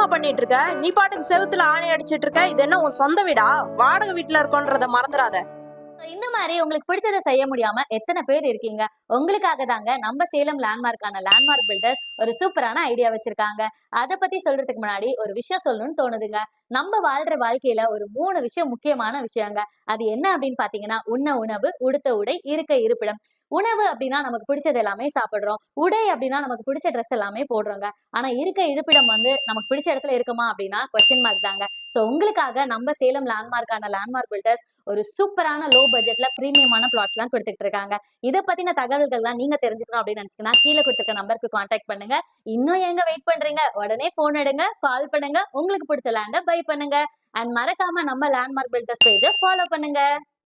என்னமா பண்ணிட்டு இருக்க? நீ பாட்டுக்கு செவுத்துல ஆணி அடிச்சிட்டு இருக்க. இது என்ன உன் சொந்த வீடா? வாடகை வீட்டுல இருக்கோன்றத மறந்துடாத. இந்த மாதிரி உங்களுக்கு பிடிச்சதை செய்ய முடியாம எத்தனை பேர் இருக்கீங்க? உங்களுக்காக தாங்க நம்ம சேலம் லேண்ட்மார்க்கான லேண்ட்மார்க் பில்டர்ஸ் ஒரு சூப்பரான ஐடியா வச்சிருக்காங்க. அதை பத்தி சொல்றதுக்கு முன்னாடி ஒரு விஷயம் சொல்லணும்னு தோணுதுங்க. நம்ம வாழ்ற வாழ்க்கையில ஒரு 3 விஷயம் முக்கியமான விஷயங்க. அது என்ன அப்படின்னு பாத்தீங்கன்னா, உண்ண உணவு, உடுத்த உடை, இருக்க இருப்பிடம். உணவு அப்படின்னா நமக்கு பிடிச்சது எல்லாமே சாப்பிடுறோம். உடை அப்படின்னா நமக்கு பிடிச்ச ட்ரெஸ் எல்லாமே போடுறோங்க. ஆனா இருக்க இருப்பிடம் வந்து நமக்கு பிடிச்ச இடத்துல இருக்குமா அப்படின்னா கொஸ்டின் மார்க் தாங்க. சோ உங்களுக்காக நம்ம சேலம் லேண்ட்மார்க்கான லேண்ட்மார்க் பில்டர்ஸ் ஒரு சூப்பரான லோ பட்ஜெட்ல பிரீமியமான பிளாட்ஸ் எல்லாம் கொடுத்துட்டு இருக்காங்க. இதை பத்தின தகவல்கள்லாம் நீங்க தெரிஞ்சுக்கணும் அப்படின்னு நினைச்சீங்கன்னா கீழே கொடுத்துருக்க நம்பருக்கு கான்டாக்ட் பண்ணுங்க. இன்னும் எங்க வெயிட் பண்றீங்க? உடனே போன் எடுங்க, கால் பண்ணுங்க, உங்களுக்கு பிடிச்ச லேண்ட பை பண்ணுங்க. அண்ட் மறக்காம நம்ம லேண்ட்மார்க் பில்டர்ஸ் பேஜை ஃபாலோ பண்ணுங்க.